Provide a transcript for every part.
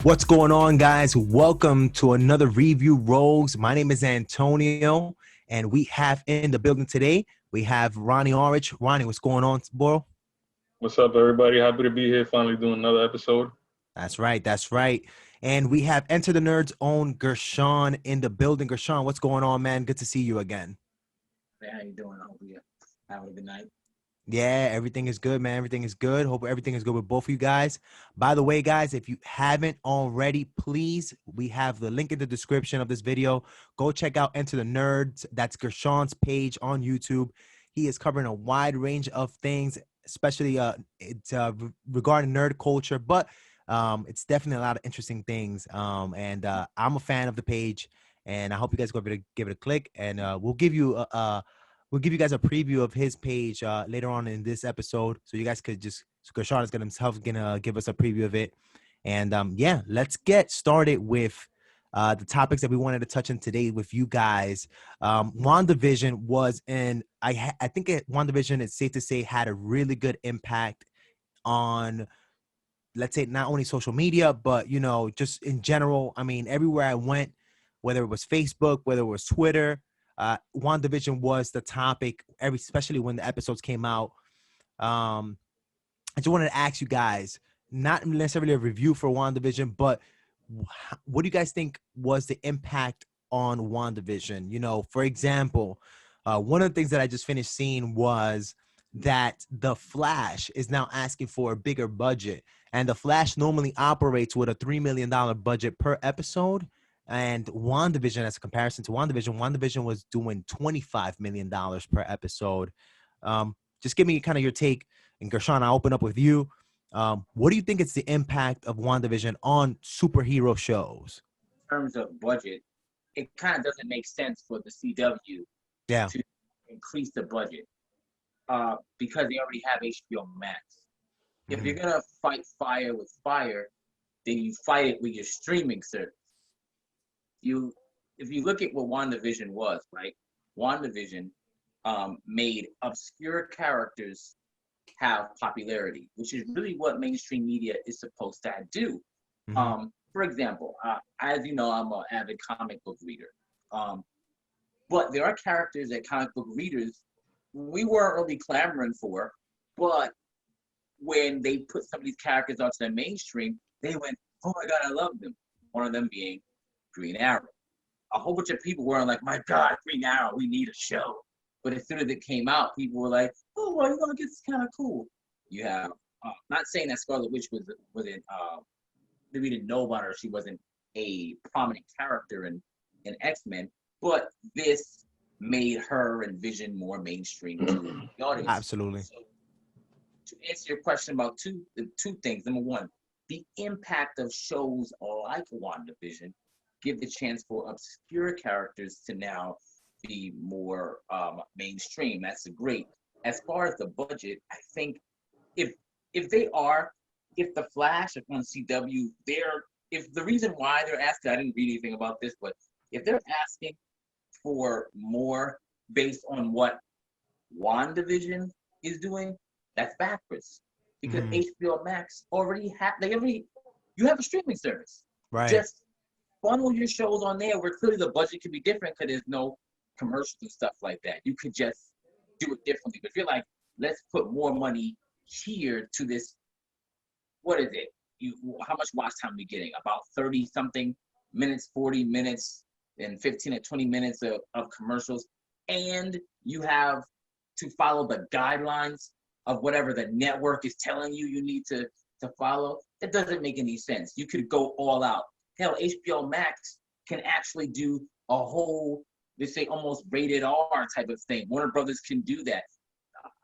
What's going on, guys? Welcome to another Review Rogues. My name is Antonio, and we have in the building today, we have Ronnie Orange. Ronnie, what's going on, bro? What's up, everybody? Happy to be here, finally doing another episode. That's right, that's right. And we have Enter the Nerd's own Gershon in the building. Gershon, what's going on, man? Good to see you again. Hey, how you doing? I hope you having a good night. Yeah, everything is good, man. Everything is good. Hope everything is good with both of you guys. By the way, guys, if you haven't already, please, we have the link in the description of this video. Go check out Enter the Nerds. That's Gershon's page on YouTube. He is covering a wide range of things, especially regarding nerd culture, but it's definitely a lot of interesting things. And I'm a fan of the page, and I hope you guys go over to give it a click, and we'll give you we'll give you guys a preview of his page later on in this episode, so you guys could just. So Gershon is gonna give us a preview of it, and yeah, let's get started with the topics that we wanted to touch on today with you guys. WandaVision was I think WandaVision, it's safe to say, had a really good impact on, let's say, not only social media, but just in general. I mean, everywhere I went, whether it was Facebook, whether it was Twitter. WandaVision was the topic, especially when the episodes came out. I just wanted to ask you guys, not necessarily a review for WandaVision, but what do you guys think was the impact on WandaVision? For example, one of the things that I just finished seeing was that The Flash is now asking for a bigger budget. And The Flash normally operates with a $3 million budget per episode. And WandaVision, as a comparison to WandaVision was doing $25 million per episode. Just give me kind of your take. And Gershon, I'll open up with you. What do you think is the impact of WandaVision on superhero shows? In terms of budget, it kind of doesn't make sense for the CW Yeah. to increase the budget because they already have HBO Max. If you're gonna fight fire with fire, then you fight it with your streaming service. If you look at what WandaVision was, right? WandaVision made obscure characters have popularity, which is really what mainstream media is supposed to do. For example, as you know, I'm an avid comic book reader. But there are characters that comic book readers we weren't really clamoring for, but when they put some of these characters onto the mainstream, they went, "Oh my God, I love them." One of them being Green Arrow. A whole bunch of people were like, "My God, Green Arrow, we need a show." But as soon as it came out, people were like, "Oh, well, you know, it's kind of cool." You have, not saying that Scarlet Witch wasn't, we didn't know about her. She wasn't a prominent character in X-Men, but this made her and Vision more mainstream to the audience. Absolutely. So, to answer your question about two things. Number one, the impact of shows like WandaVision give the chance for obscure characters to now be more mainstream. That's great. As far as the budget, I think if the Flash, if on CW, if the reason why they're asking, I didn't read anything about this, but if they're asking for more based on what WandaVision is doing, that's backwards. Because HBO Max already you have a streaming service. Right. Just funnel your shows on there where clearly the budget could be different because there's no commercials and stuff like that. You could just do it differently. But if you're like, let's put more money here to this, what is it? How much watch time are we getting? About 30 something minutes, 40 minutes, and 15 to 20 minutes of commercials. And you have to follow the guidelines of whatever the network is telling you need to follow. That doesn't make any sense. You could go all out. Hell, HBO Max can actually do a whole, they say, almost rated R type of thing. Warner Brothers can do that.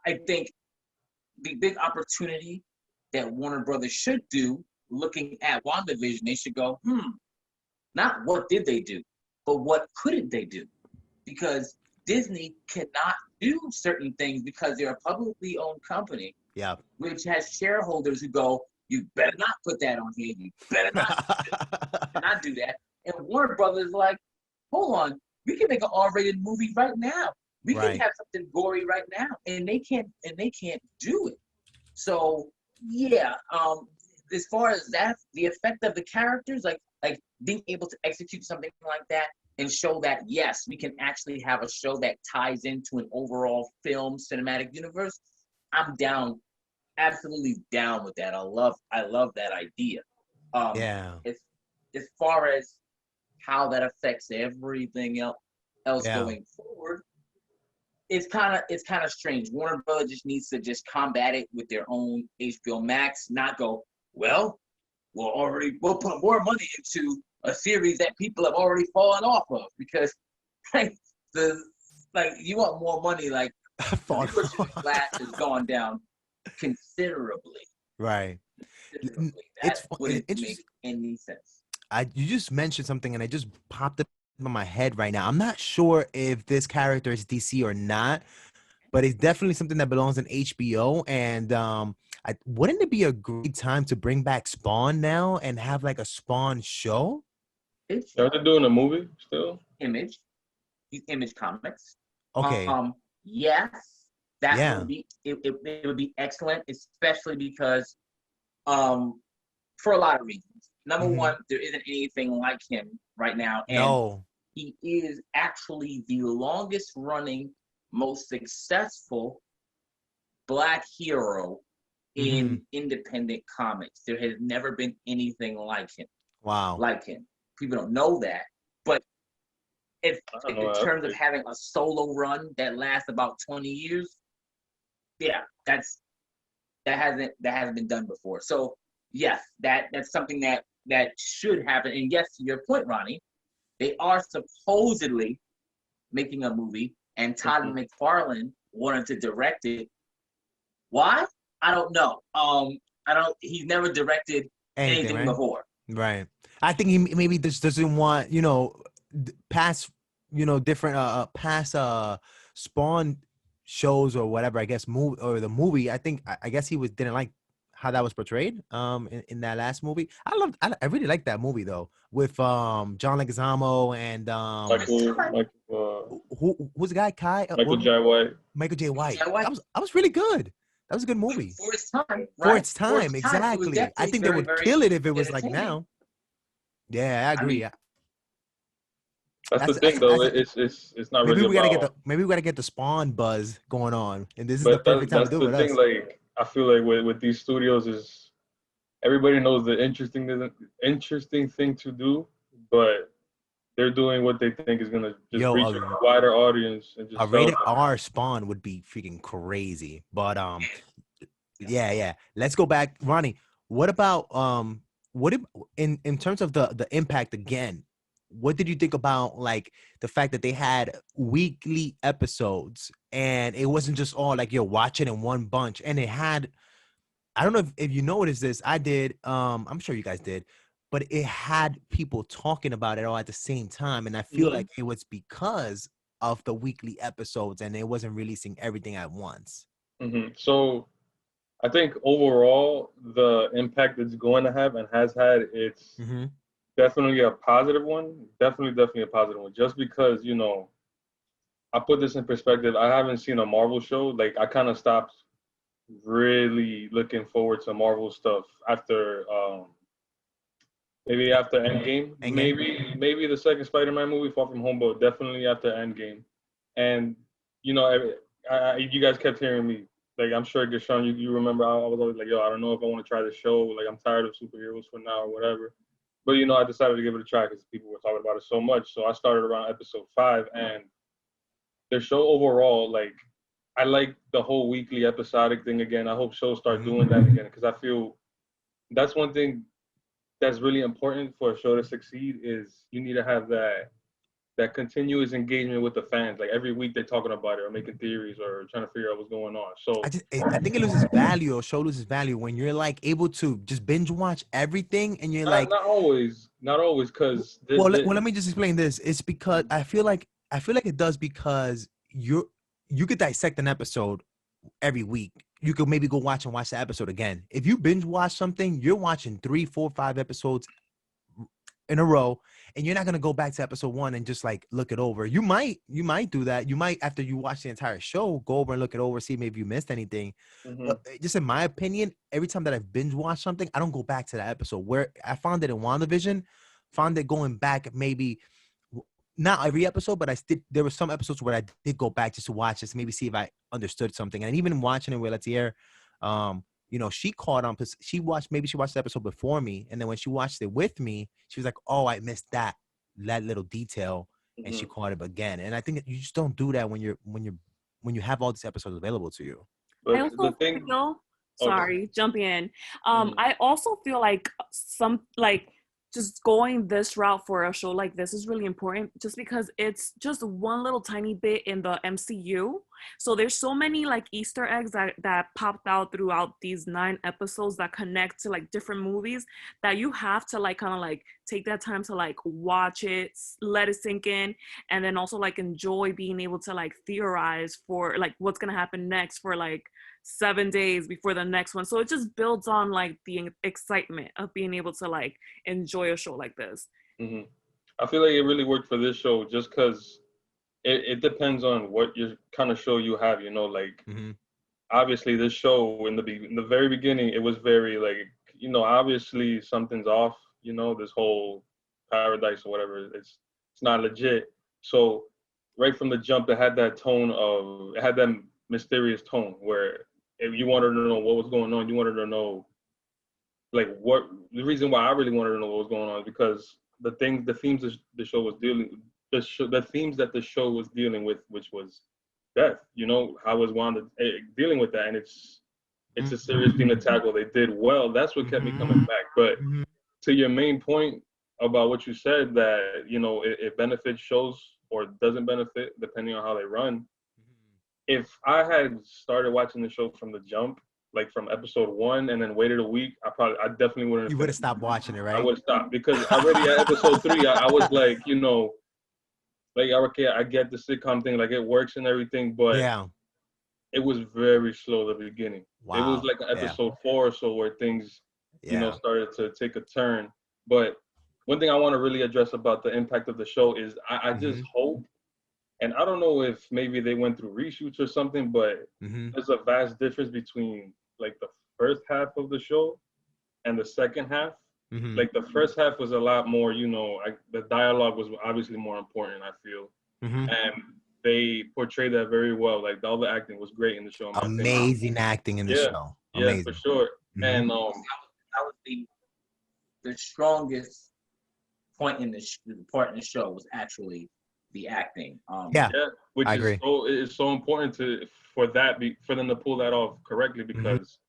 I think the big opportunity that Warner Brothers should do, looking at WandaVision, they should go, not what did they do, but what couldn't they do? Because Disney cannot do certain things because they're a publicly owned company, which has shareholders who go, "You better not put that on here. You better not do that." And Warner Brothers is like, "Hold on, we can make an R-rated movie right now. We can have something gory right now," and they can't do it. So yeah, as far as that, the effect of the characters, like being able to execute something like that and show that yes, we can actually have a show that ties into an overall film cinematic universe. I'm down, absolutely down with that. I love that idea. Yeah. As far as how that affects everything else Yeah. going forward, it's kind of strange. Warner Brothers just needs to just combat it with their own HBO Max, not go, well, we'll put more money into a series that people have already fallen off of, because like the like you want more money, like the viewership of Glass has gone down considerably. Right. Considerably. That It's wouldn't make interesting. any sense. You just mentioned something and I just popped up in my head right now. I'm not sure if this character is DC or not, but it's definitely something that belongs in HBO. And wouldn't it be a great time to bring back Spawn now and have like a Spawn show? It's Are they doing a movie still? Image, Image Comics. Okay. Yes, that Yeah. would be it would be excellent, especially because for a lot of reasons. Number Mhm. one, there isn't anything like him right now, and No. he is actually the longest running, most successful Black hero Mhm. in independent comics. There has never been anything like him. Wow. Like him. People don't know that, but if I don't in know. terms of having a solo run that lasts about 20 years, yeah, that hasn't been done before. So yes, that's something that should happen. And yes, to your point, Ronnie, they are supposedly making a movie, and Todd McFarlane wanted to direct it. Why? I don't know. I don't. He's never directed Anything, anything right? before. Right. I think he maybe just doesn't want, past, different past Spawn shows or whatever, I guess, movie or the movie. I guess he didn't like how that was portrayed in that last movie. I really like that movie though, with John Leguizamo and who's the guy, Kai, Michael J. White. Michael J. White. Yeah, what? That was really good. That was a good movie. For its time, For right? its For time, its time, it was exactly. I definitely think they very, would very kill it if it was like entertaining. now. Yeah, I I agree. mean, That's the That's thing, though. that's It's not maybe really we gotta get about. the Spawn buzz going on, and this is the But perfect time to that's do it the with thing. us. Like I feel like with these studios is everybody knows the interesting thing to do, but they're doing what they think is gonna just Yo, reach a wider audience and a just sell. rated R Spawn would be freaking crazy. But yeah. Let's go back, Ronnie. What about in terms of the impact again? What did you think about like the fact that they had weekly episodes and it wasn't just all like you're watching in one bunch, and it had, I don't know if you noticed this. I did. I'm sure you guys did, but it had people talking about it all at the same time, and I feel like it was because of the weekly episodes, and it wasn't releasing everything at once. So I think overall the impact it's going to have and has had, it's Mm-hmm. definitely a positive one. Definitely a positive one. Just because I put this in perspective. I haven't seen a Marvel show. Like I kind of stopped really looking forward to Marvel stuff after maybe after Endgame. Endgame. Maybe the second Spider-Man movie, Far From Home, but definitely after Endgame. And you guys kept hearing me. Like I'm sure, Gashawn, you remember I was always like, yo, I don't know if I want to try this show. Like I'm tired of superheroes for now or whatever. But I decided to give it a try because people were talking about it so much. So I started around episode 5, and the show overall, like I like the whole weekly episodic thing again. I hope shows start doing that again because I feel that's one thing that's really important for a show to succeed is you need to have that continuous engagement with the fans. Like every week they're talking about it or making theories or trying to figure out what's going on. So I think it loses value, or show loses value when you're like able to just binge watch everything, and you're like, not always, because let me just explain this. It's because I feel like it does because you could dissect an episode every week. You could maybe go watch the episode again. If you binge watch something, you're watching 3, 4, 5 episodes in a row, and you're not gonna go back to episode 1 and just like look it over. You might do that. You might, after you watch the entire show, go over and look it over, see maybe you missed anything. Mm-hmm. But just in my opinion, every time that I've binge watched something, I don't go back to that episode. Where I found it in WandaVision, found it going back maybe not every episode, but there were some episodes where I did go back just to watch this, maybe see if I understood something. And even watching it with Letier, you know, she caught on because she watched the episode before me, and then when she watched it with me, she was like, "Oh, I missed that little detail," and she caught it again. And I think that you just don't do that when you have all these episodes available to you. But I also feel, sorry, jumping in. I also feel like just going this route for a show like this is really important, just because it's just one little tiny bit in the MCU. So there's so many like Easter eggs that popped out throughout these 9 episodes that connect to like different movies, that you have to like kind of like take that time to like watch it, let it sink in, and then also like enjoy being able to like theorize for like what's gonna happen next for like 7 days before the next one. So it just builds on like the excitement of being able to like enjoy a show like this. Mm-hmm. I feel like it really worked for this show just because it depends on what your kind of show you have, you know, like obviously this show in the very beginning, it was very like, you know, obviously something's off, you know, this whole paradise or whatever, it's not legit. So right from the jump, it had that mysterious tone where if you wanted to know what was going on, you wanted to know like the reason why I really wanted to know what was going on is because the themes the show was dealing the themes that the show was dealing with, which was death, you know, how was Wanda dealing with that? And it's a serious theme to tackle. They did well. That's what kept me coming back. But to your main point about what you said, that, you know, it benefits shows or doesn't benefit depending on how they run. If I had started watching the show from the jump, like from episode 1, and then waited a week, I definitely wouldn't. You would have stopped watching it, right? I would have stopped because already at episode 3, I was like, you know, like, okay, I get the sitcom thing, like it works and everything, but it was very slow at the beginning. Wow. It was like episode 4 or so where things, you know, started to take a turn. But one thing I want to really address about the impact of the show is I just hope, and I don't know if maybe they went through reshoots or something, but there's a vast difference between like the first half of the show and the second half. Like the first half was a lot more, you know, the dialogue was obviously more important, I feel. And they portrayed that very well. Like all the acting was great in the show. Amazing acting in the show. Amazing. Yeah, for sure. And that was the strongest point in the part in the show was actually the acting. Which is so important for them to pull that off correctly, because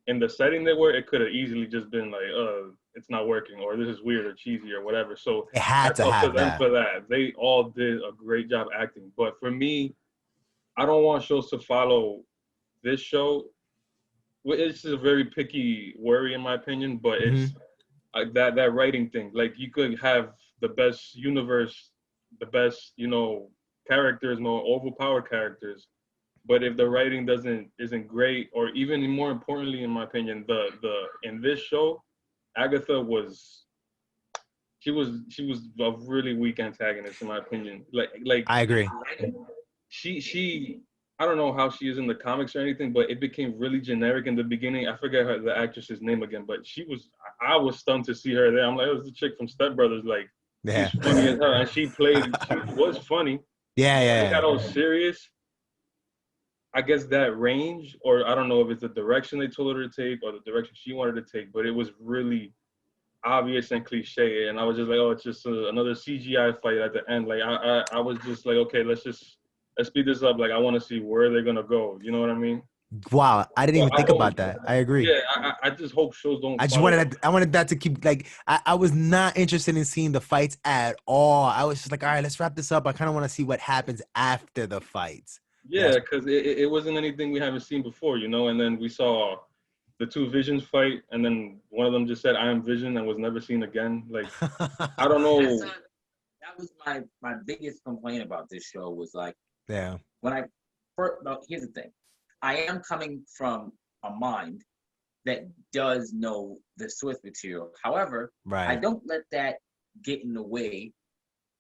in the setting they were, it could have easily just been like, it's not working, or this is weird or cheesy or whatever. So it had to have them for that. They all did a great job acting. But for me, I don't want shows to follow this show. It's just a very picky worry in my opinion, but it's that writing thing. Like you could have the best universe, the best, you know, characters, more overpowered characters, but if the writing isn't great, or even more importantly, in my opinion, the in this show, Agatha was a really weak antagonist in my opinion. Like I agree. She I don't know how she is in the comics or anything, but it became really generic in the beginning. I forget the actress's name again, but I was stunned to see her there. I'm like, it was the chick from Step Brothers, like she's funny as hell, and she was funny. She got all serious. I guess that range, or I don't know if it's the direction they told her to take or the direction she wanted to take, but it was really obvious and cliche. And I was just like, oh, it's just another CGI fight at the end. Like I was just like, okay, let's speed this up. Like I want to see where they're gonna go. You know what I mean? Wow, I didn't even think about that. I agree. Yeah, I just hope shows don't. I wanted that to keep like I was not interested in seeing the fights at all. I was just like, all right, let's wrap this up. I kind of want to see what happens after the fights. Yeah, because it wasn't anything we haven't seen before, you know. And then we saw the 2 Visions fight, and then one of them just said, "I am Vision," and was never seen again. Like I don't know. That was my biggest complaint about this show was like, when here's the thing. I am coming from a mind that does know the source material. However, I don't let that get in the way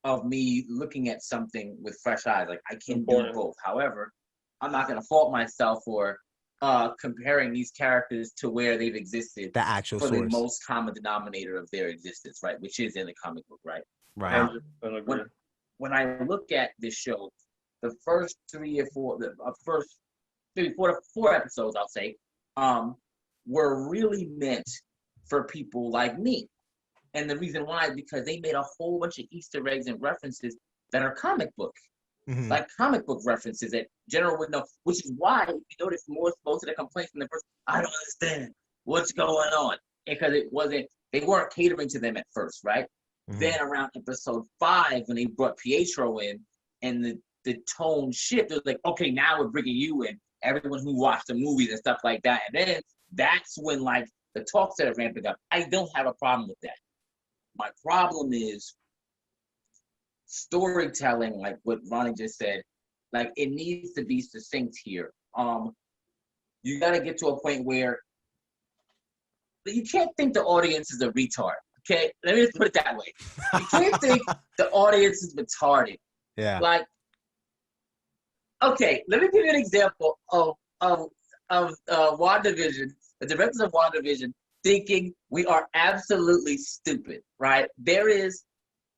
of me looking at something with fresh eyes. Like, I can Important. do both. However, I'm not going to fault myself for comparing these characters to where they've existed The actual for the source. most common denominator of their existence, right? Which is in the comic book, right? Right. Now, 100% agree. when I look at this show, the first four episodes, I'll say, were really meant for people like me. And the reason why is because they made a whole bunch of Easter eggs and references that are comic book, Mhm. like comic book references that general would know, which is why you notice most of the complaints in the first, I don't understand what's going on. Because they weren't catering to them at first, right? Mhm. Then around episode 5, when they brought Pietro in and the tone shift, it was like, okay, now we're bringing you in, everyone who watched the movies and stuff like that. And then that's when like the talk started ramping up. I don't have a problem with that. My problem is storytelling, like what Ronnie just said. Like, it needs to be succinct here. You got to get to a point where you can't think the audience is a retard. Okay, let me just put it that way. You can't think the audience is retarded. Yeah. Like, okay, let me give you an example of WandaVision, the directors of WandaVision thinking we are absolutely stupid, right? There is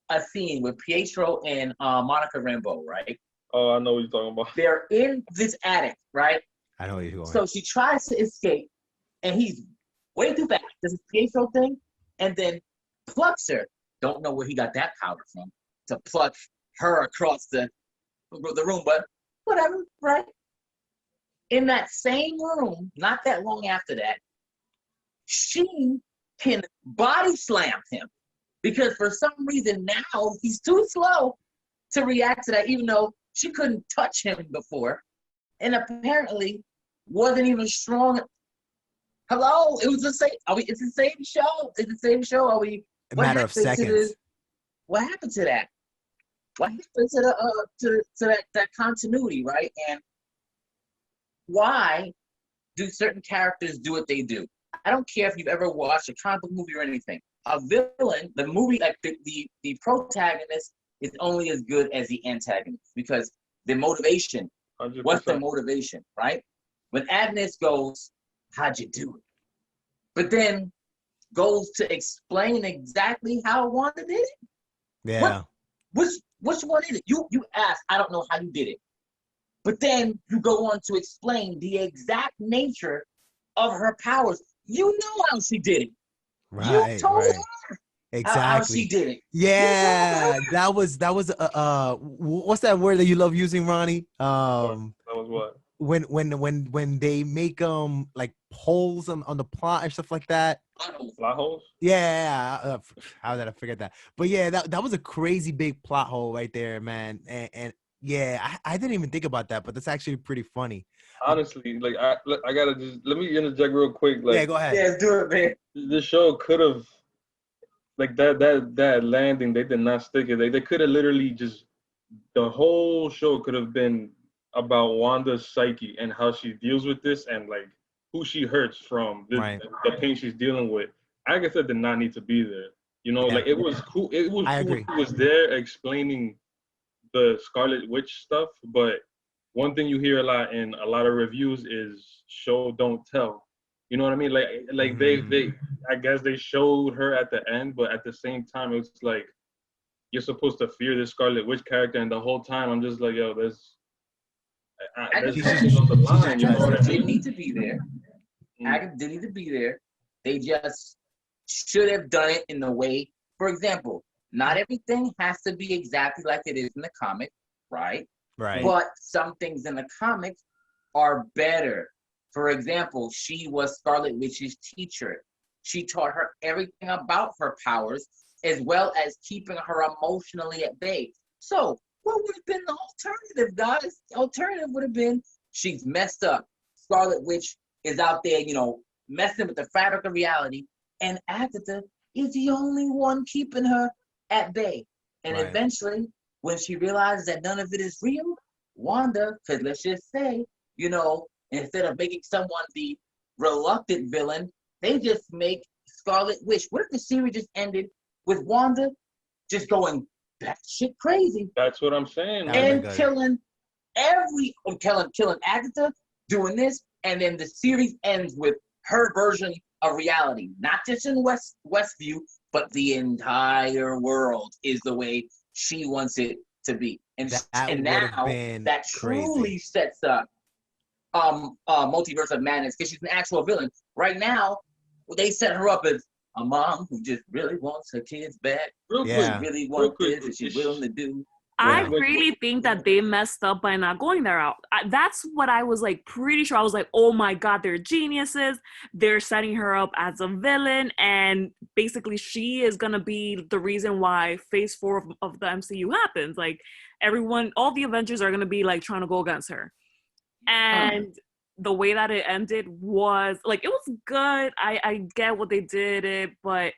a scene with Pietro and Monica Rambeau, right? Oh, I know what you're talking about. They're in this attic, right? I know where you're going. So she tries to escape, and he's way too fast. This is Pietro thing, and then plucks her. Don't know where he got that power from to pluck her across the room, but whatever, right? In that same room, not that long after that, she can body slam him because for some reason now he's too slow to react to that, even though she couldn't touch him before, and apparently wasn't even strong. Hello, it was the same. It's the same show. It's the same show. Are we? A matter of seconds. What happened to that? What happened to that continuity, right? And why do certain characters do what they do? I don't care if you've ever watched a comic book movie or anything. A villain, the movie, like the protagonist is only as good as the antagonist because the motivation. 100%. What's the motivation, right? When Agnes goes, how'd you do it? But then goes to explain exactly how Wanda did it. Yeah. Which one is it? You ask, I don't know how you did it. But then you go on to explain the exact nature of her powers. You know how she did it. Right. You told Right. her Exactly. how she did it. Yeah, that was what's that word that you love using, Ronnie? That was what? When they make like holes on the plot and stuff like that. Plot holes? Yeah, how did I forget that? But yeah, that was a crazy big plot hole right there, man. And yeah, I didn't even think about that, but that's actually pretty funny. Honestly, like I gotta just let me interject real quick. Like, Yeah, go ahead. Yeah, do it, man. this show could have, like that landing, they did not stick it. They could have literally just, the whole show could have been about Wanda's psyche and how she deals with this and like who she hurts from, Right. the pain she's dealing with. Agatha did not need to be there. You know, Yeah. like it was cool. It was I cool agree. she was there explaining the Scarlet Witch stuff, but one thing you hear a lot in a lot of reviews is show don't tell. You know what I mean? Like they I guess they showed her at the end, but at the same time it's like you're supposed to fear this Scarlet Witch character, and the whole time I'm just like, yo, there's something on the line. You know what I Didn't mean? need to be there. Agatha didn't need to be there. They just should have done it in the way. For example, not everything has to be exactly like it is in the comic, right? Right. But some things in the comics are better. For example, she was Scarlet Witch's teacher. She taught her everything about her powers, as well as keeping her emotionally at bay. So, what would have been the alternative, guys? The alternative would have been she's messed up. Scarlet Witch is out there, messing with the fabric of reality, and Agatha is the only one keeping her at bay. And Right. eventually, when she realizes that none of it is real, Wanda, because let's just say, instead of making someone the reluctant villain, they just make Scarlet Witch. What if the series just ended with Wanda just going batshit crazy. That's what I'm saying. That And good. killing Agatha, doing this, and then the series ends with her version of reality, not just in Westview, but the entire world is the way she wants it to be. And That now been that truly crazy. sets up Multiverse of Madness, because she's an actual villain. Right now, they set her up as a mom who just really wants her kids back. Real Yeah. quick, Really real wants quick, this, and she's willing to do. I Yeah. really think that they messed up by not going there out. That's what I was like pretty sure. I was like, oh my God, they're geniuses. They're setting her up as a villain. And basically she is going to be the reason why phase 4 of the MCU happens. Like everyone, all the Avengers are going to be like trying to go against her. And the way that it ended was like, it was good. I get what they did it, but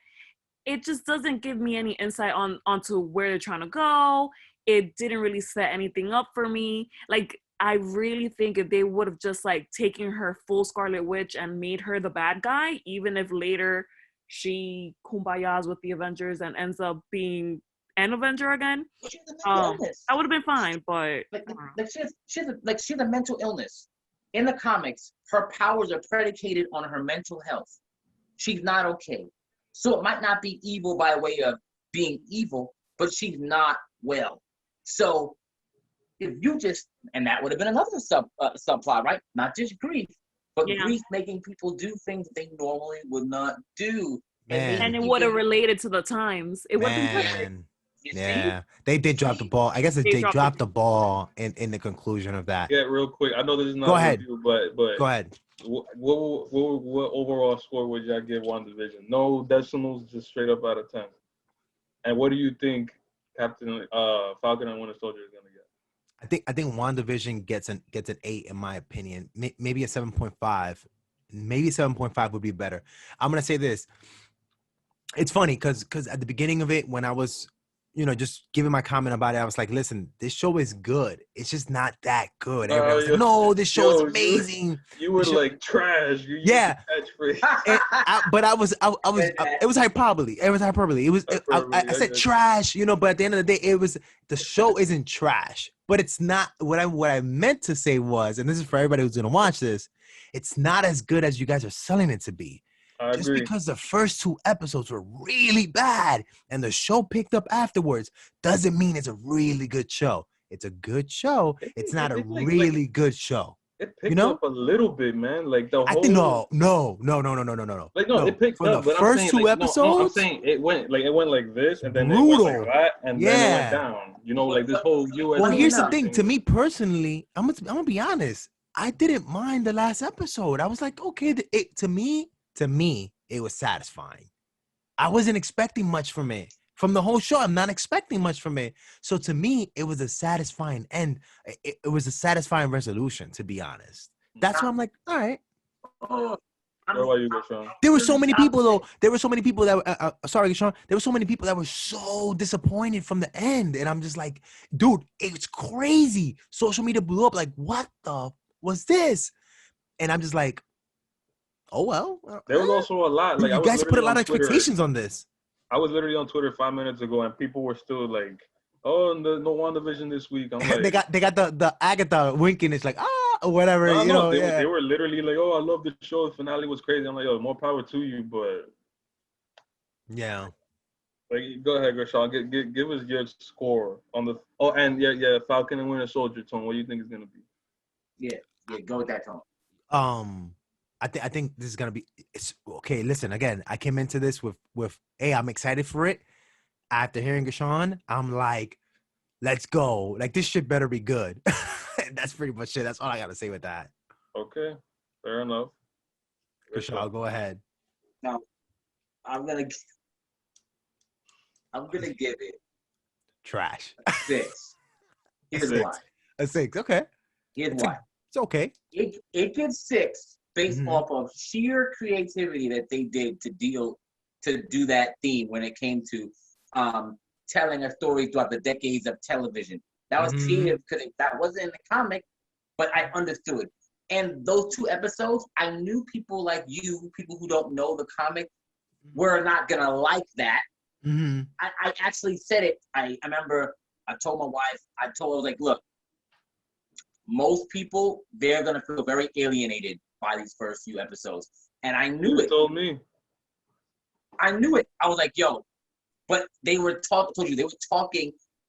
it just doesn't give me any insight onto where they're trying to go. It didn't really set anything up for me. Like, I really think if they would have just like taken her full Scarlet Witch and made her the bad guy, even if later she kumbayas with the Avengers and ends up being an Avenger again, She has a mental illness. that would have been fine. But She has a mental illness. In the comics, her powers are predicated on her mental health. She's not okay. So it might not be evil by way of being evil, but she's not well. So if you just, and that would have been another subplot, right? Not just grief, but grief making people do things that they normally would not do. And it would have related to the times. It would have been perfect. Yeah, they did drop the ball. I guess they dropped the ball in the conclusion of that. Yeah, real quick. I know this is not Go a ahead. review, but Go ahead. What overall score would y'all give WandaVision? No decimals, just straight up out of 10. And what do you think Captain Falcon and Winter Soldier is gonna get? I think WandaVision gets an 8 in my opinion. Maybe a 7.5. Maybe 7.5 would be better. I'm gonna say this. It's funny because at the beginning of it, when I was, just giving my comment about it, I was like, listen, this show is good. It's just not that good. Everybody was like, no, this show is amazing. You were like trash. You yeah. But I was, it was hyperbole. It was hyperbole. I said trash, but at the end of the day, the show isn't trash. But it's not, what I meant to say was, and this is for everybody who's going to watch this, it's not as good as you guys are selling it to be. Just because the first 2 episodes were really bad and the show picked up afterwards doesn't mean it's a really good show. It's a good show. It's not a really good show. It picked up a little bit, man. Like the whole. I think no. Like no, it picked up. The first 2 episodes. No, I'm saying it went like this, and then brutal. It went like that, and then it went down. Like this whole U.S. Well, here's the thing. To me personally, I'm gonna be honest. I didn't mind the last episode. I was like, okay, to me, it was satisfying. I wasn't expecting much from it. From the whole show, I'm not expecting much from it. So to me, it was a satisfying end. It was a satisfying resolution, to be honest. That's why I'm like, all right. There were so many people, though. There were so many people that sorry, Sean. There were so many people that were so disappointed from the end. And I'm just like, dude, it's crazy. Social media blew up. Like, what the was this? And I'm just like, oh, well. There was also a lot. Like, you guys put a lot of expectations on this. I was literally on Twitter 5 minutes ago, and people were still like, "Oh, no WandaVision this week." I'm like, they got the Agatha winking. It's like or whatever. They were literally like, "Oh, I love the show. The finale was crazy." I'm like, "Yo, more power to you," but yeah. Like, go ahead, Gershon. Give us your score on the. Oh, and Falcon and Winter Soldier, Tone. What do you think it's gonna be? Yeah, go with that, Tone. I think this is gonna be. It's okay. Listen, again, I came into this with hey, I'm excited for it. After hearing Gashawn, I'm like, let's go. Like, this shit better be good. That's pretty much it. That's all I gotta say with that. Okay, fair enough. Gashawn, go ahead. Now, I'm gonna give it trash. a 6. Here's why. A 6. Okay. Here's why. It's okay. It gets 6 based off of sheer creativity that they did to do that theme when it came to telling a story throughout the decades of television. That was creative because that wasn't in the comic, but I understood. And those 2 episodes, I knew people like you, people who don't know the comic, were not gonna like that Mhm. I actually said it. I remember I told my wife, I was like, look, most people, they're going to feel very alienated by these first few episodes. And I knew You it. told me. I knew it. I was like, yo, but they were talking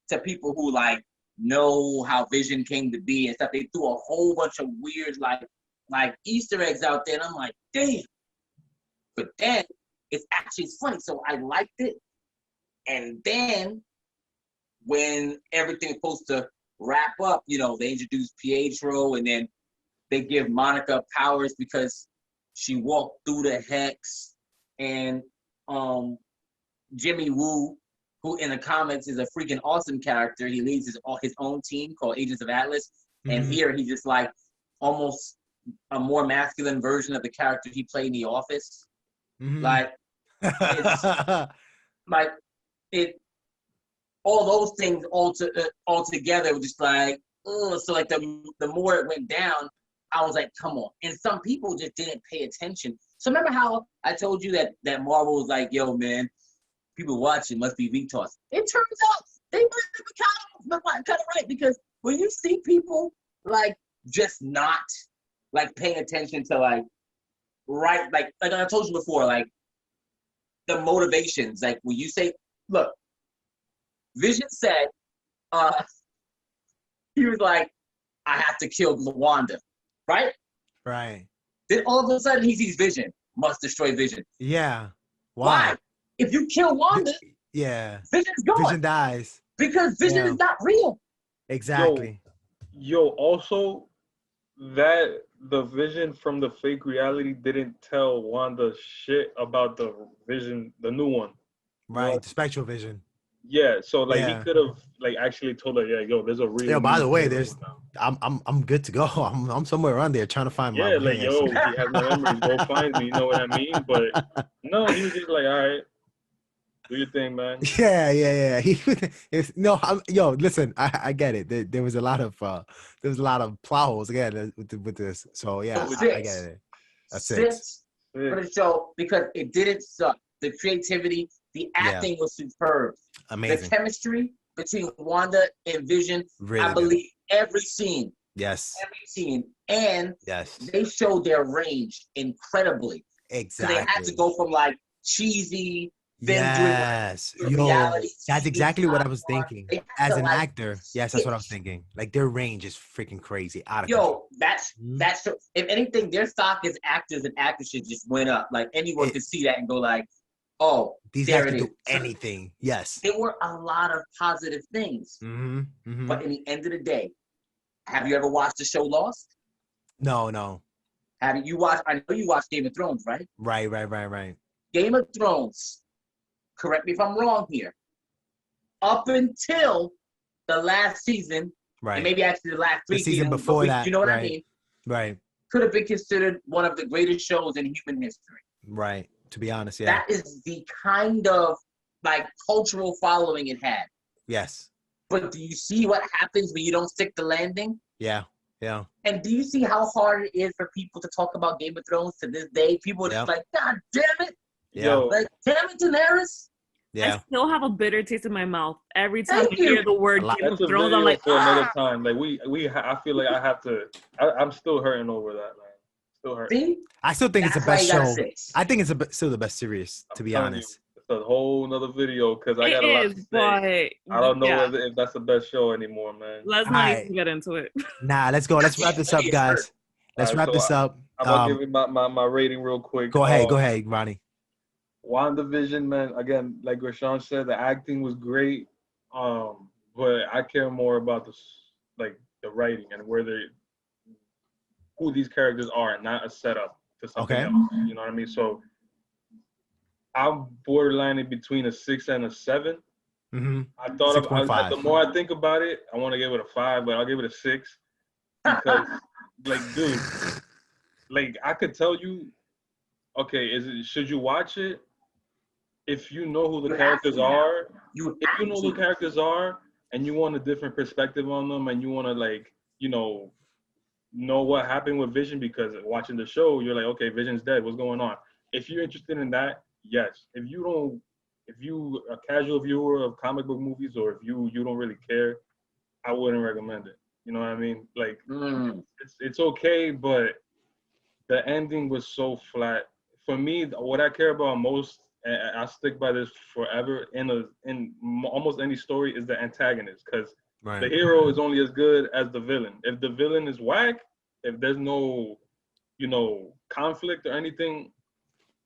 to people who like know how Vision came to be and stuff. They threw a whole bunch of weird like Easter eggs out there. And I'm like, damn. But then it's actually funny. So I liked it. And then when everything's supposed to wrap up, you know, they introduce Pietro and then they give Monica powers because she walked through the hex. And Jimmy Woo, who in the comics is a freaking awesome character, he leads his own team called Agents of Atlas. And here he's just like almost a more masculine version of the character he played in The Office. Like, it's like it. All those things all together were just like, ugh. So like the more it went down, I was like, come on. And some people just didn't pay attention. So remember how I told you that Marvel was like, yo, man, people watching must be VTOS. It turns out they might have been kind of right, because when you see people like just not like paying attention to like I told you before, like the motivations, like when you say, look, Vision said, he was like, I have to kill Wanda, right? Right. Then all of a sudden he sees Vision, must destroy Vision. Yeah. Why? If you kill Wanda, yeah, Vision's gone. Vision dies. Because Vision is not real. Exactly. Yo, also that the Vision from the fake reality didn't tell Wanda shit about the Vision, the new one. Right, the spectral Vision. Yeah, so like he could have like actually told her, yeah, yo, there's a real. Yo, by the way, I'm good to go. I'm somewhere around there trying to find my. Yeah, like yo, he has my memories. Go find me. You know what I mean? But no, he was just like, all right, do your thing, man. Yeah. Yo, listen, I get it. There was a lot of plot holes again with this. So yeah, I get it. That's six for the show because it didn't suck. The creativity, the acting was superb. Amazing. The chemistry between Wanda and Vision, really I believe every scene. Yes. Every scene. And yes, they showed their range incredibly. Exactly. So they had to go from like cheesy. Yes. Reality, that's exactly what I was thinking. As an actor, yes, that's what I was thinking. Like their range is freaking crazy. Out of control. That's if anything, their stock as actors and actresses just went up. Like anyone could see that and go like, oh, these guys can do anything. Yes. There were a lot of positive things. But in the end of the day, have you ever watched the show Lost? No. Have you watched? I know you watched Game of Thrones, right? Right. Game of Thrones. Correct me if I'm wrong here. Up until the last season, and maybe actually the last three seasons before that, you know what I mean? Right. Could have been considered one of the greatest shows in human history. Right. To be honest, yeah. That is the kind of like cultural following it had. Yes. But do you see what happens when you don't stick the landing? Yeah. And do you see how hard it is for people to talk about Game of Thrones to this day? People are just like, God damn it. Yeah. Like, damn it, Daenerys. Yeah. I still have a bitter taste in my mouth every time I hear the word Game of Thrones. I'm like, for another time. Like I feel like I have to. I'm still hurting over that, man. Still hurting. See? I still think it's the best show. I think it's still the best series, to be honest. It's a whole nother video because I got a lot to say. But I don't know if that's the best show anymore, man. Let's not even get into it. Nah, let's go. Let's wrap this up, guys. Let's wrap this up. I'm gonna give you my rating real quick. Go ahead, Ronnie. WandaVision, man. Again, like Rashawn said, the acting was great. But I care more about the writing and who these characters are, and not a setup to something else. You know what I mean? So I'm borderlining between a 6 and a 7. I thought the more I think about it, I want to give it a 5, but I'll give it a 6 because, dude, I could tell you, okay, should you watch it? If you know who the characters are, and you want a different perspective on them, and you want to know what happened with Vision, because watching the show, you're like, okay, Vision's dead. What's going on? If you're interested in that, yes. If you don't if you a casual viewer of comic book movies, or if you don't really care, I wouldn't recommend it. You know what I mean? Like it's okay, but the ending was so flat. For me, what I care about most, and I stick by this forever almost any story, is the antagonist, because the hero is only as good as the villain. If the villain is whack, if there's no, conflict or anything,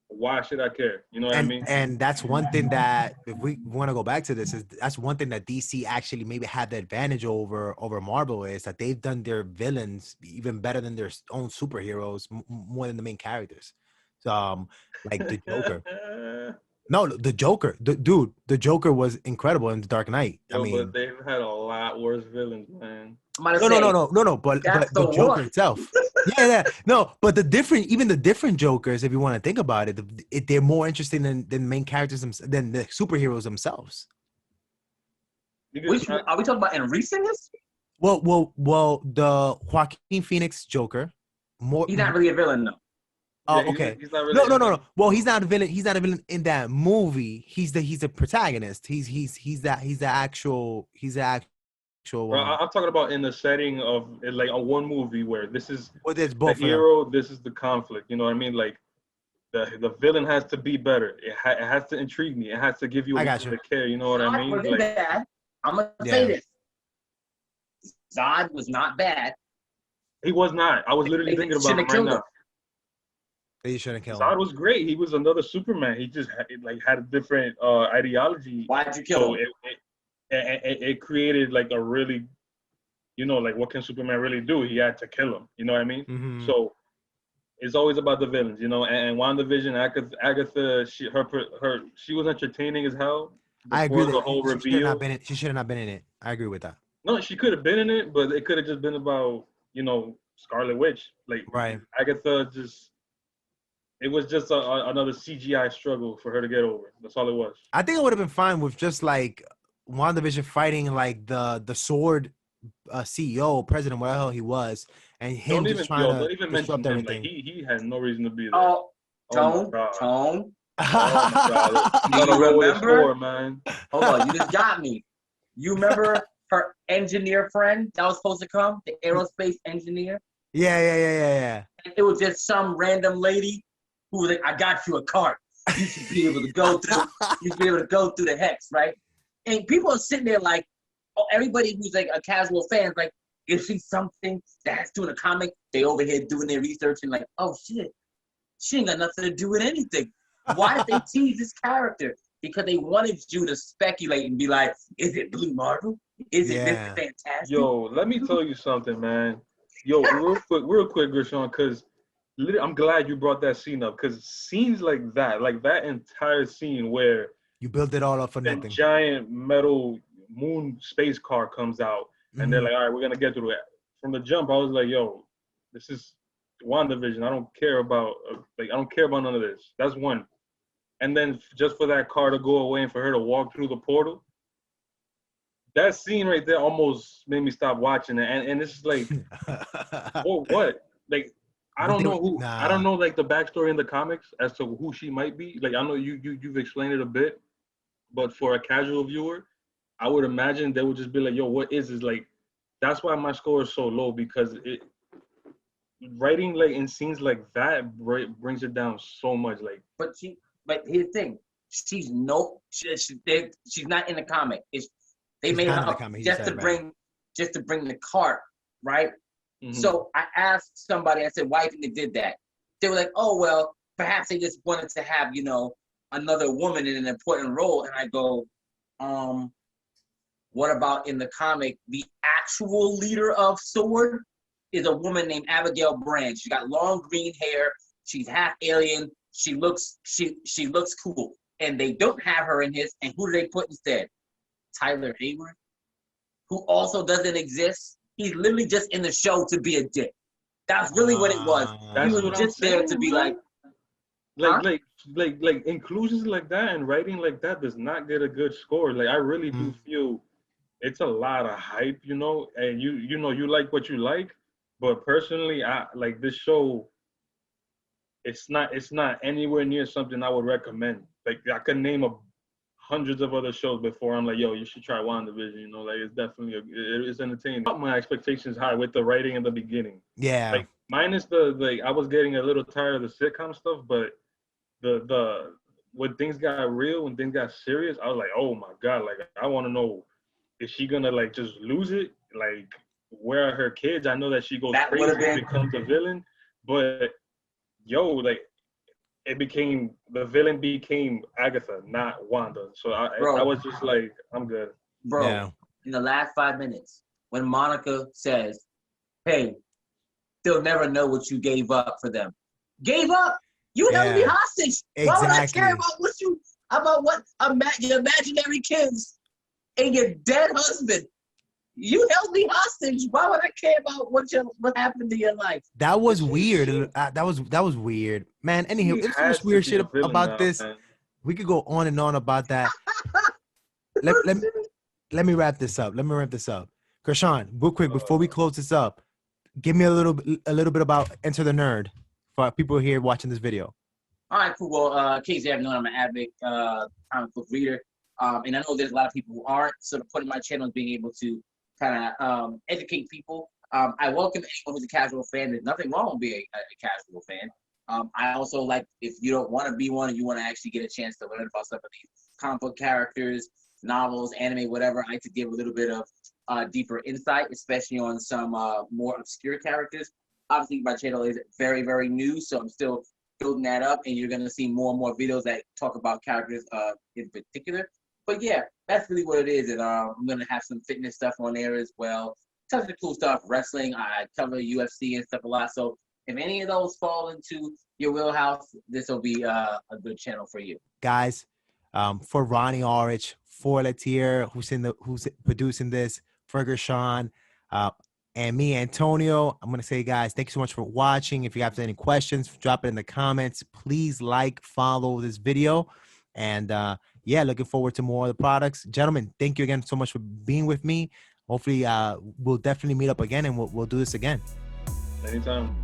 why should I care? You know what I mean? And that's one thing that, if we want to go back to this, is that's one thing that DC actually maybe had the advantage over Marvel, is that they've done their villains even better than their own superheroes, more than the main characters. So, like the Joker. No, the Joker, dude, the Joker was incredible in The Dark Knight. Yo, but they've had a lot worse villains, man. No, but the Joker itself. Yeah. No, but the different Jokers, if you want to think about it, they're more interesting than main characters than the superheroes themselves. Which are we talking about in recent history? Well, the Joaquin Phoenix Joker. He's not really a villain, though. Oh, Yeah, okay. He's not really No. Well, he's not a villain. He's not a villain in that movie. He's the protagonist. He's the actual. Bro, I'm talking about in the setting of like a one movie where this is there's both the hero, this is the conflict. You know what I mean? Like the villain has to be better. It has to intrigue me. It has to give you a reason to care. You know what I mean? Like, bad. I'm gonna say this. Zod was not bad. He was not. I was literally thinking about him right now. They shouldn't kill him. Zod was great. He was another Superman. He just had a different ideology. Why'd you kill him? It created like a really, like what can Superman really do? He had to kill him. You know what I mean? Mm-hmm. So it's always about the villains, and WandaVision, Agatha, she was entertaining as hell. I agree. The whole reveal. She should have not been in it. I agree with that. No, she could have been in it, but it could have just been about Scarlet Witch. Like Agatha it was just another CGI struggle for her to get over. That's all it was. I think it would have been fine with just like WandaVision fighting like the sword CEO, president, whatever the hell he was, and him just trying to disrupt everything. Like, he had no reason to be there. Tone. Oh my God. You remember? Man. Hold on, you just got me. You remember her engineer friend that was supposed to come, the aerospace engineer? Yeah. And it was just some random lady who was like, "I got you a cart. You should be able to go through. You should be able to go through the hex, right?" And people are sitting there like, everybody who's like a casual fan, like, is she something that's doing a comic? They over here doing their research and like, oh shit, she ain't got nothing to do with anything. Why did they tease this character? Because they wanted you to speculate and be like, is it Blue Marvel? Is it Mr. Fantastic? Yo, let me tell you something, man. Yo, real quick, Gershon, because I'm glad you brought that scene up, because scenes like that entire scene where you build it all up for nothing. Giant metal moon space car comes out, and they're like, all right, we're gonna get through it. From the jump, I was like, yo, this is WandaVision. I don't care about none of this. That's one. And then just for that car to go away and for her to walk through the portal, that scene right there almost made me stop watching it. And it's just like, what? Like, I don't know who. I don't know like the backstory in the comics as to who she might be. Like, I know you've explained it a bit, but for a casual viewer, I would imagine they would just be like, yo, what is this? Like, that's why my score is so low, because writing like in scenes like that brings it down so much. Like, but here's the thing, she's not in the comic. They made her up just to bring the cart, right? Mm-hmm. So I asked somebody, I said, why do you think they did that? They were like, oh well, perhaps they just wanted to have another woman in an important role. And I go, what about in the comic? The actual leader of SWORD is a woman named Abigail Brand. She got long green hair. She's half alien. She looks cool. And they don't have her in his. And who do they put instead? Tyler Hayward, who also doesn't exist. He's literally just in the show to be a dick. That's really what it was. He was just there to be like inclusions like that and writing like that does not get a good score. Like, I really do feel it's a lot of hype, and you like what you like, but personally, I like this show. It's not anywhere near something I would recommend. Like, I could name hundreds of other shows before I'm like, yo, you should try WandaVision. You know, like it's definitely it's entertaining. My expectations high with the writing in the beginning. Yeah. Like minus the I was getting a little tired of the sitcom stuff, but the when things got real, when things got serious, I was like, oh my god, like I want to know, is she gonna like just lose it? Like, where are her kids? I know that she goes crazy and becomes a villain, but yo, like the villain became Agatha, not Wanda. So I was just like, I'm good. Bro, Yeah. in the last 5 minutes, when Monica says, hey, they'll never know what you gave up for them. Gave up? You held me hostage. Exactly. Why would I care about what your imaginary kids and your dead husband? You held me hostage. Why would I care about what happened to your life? That was weird. That was weird, man. Anyhow, there's so much weird shit about this. Man. We could go on and on about that. Let me wrap this up. Krishan, real quick before we close this up, give me a little bit about Enter the Nerd for people here watching this video. All right, cool. Well, in case you haven't known, I'm an avid comic book reader, and I know there's a lot of people who aren't. So the point of my channel is being able to kind of educate people. I welcome anyone who's a casual fan. There's nothing wrong with being a casual fan. I also like, if you don't want to be one and you want to actually get a chance to learn about some of these comic book characters, novels, anime, whatever, I like to give a little bit of deeper insight, especially on some more obscure characters. Obviously, my channel is very, very new, so I'm still building that up, and you're going to see more and more videos that talk about characters in particular. But yeah, that's really what it is. And I'm going to have some fitness stuff on there as well. Tons of cool stuff. Wrestling, I cover UFC and stuff a lot. So if any of those fall into your wheelhouse, this will be a good channel for you. Guys, for Ronnie Orich, for Latier, who's producing this, for Gershon, and me, Antonio, I'm going to say, guys, thank you so much for watching. If you have any questions, drop it in the comments. Please follow this video. And yeah, looking forward to more of the products. Gentlemen, thank you again so much for being with me. Hopefully, we'll definitely meet up again, and we'll do this again. Anytime.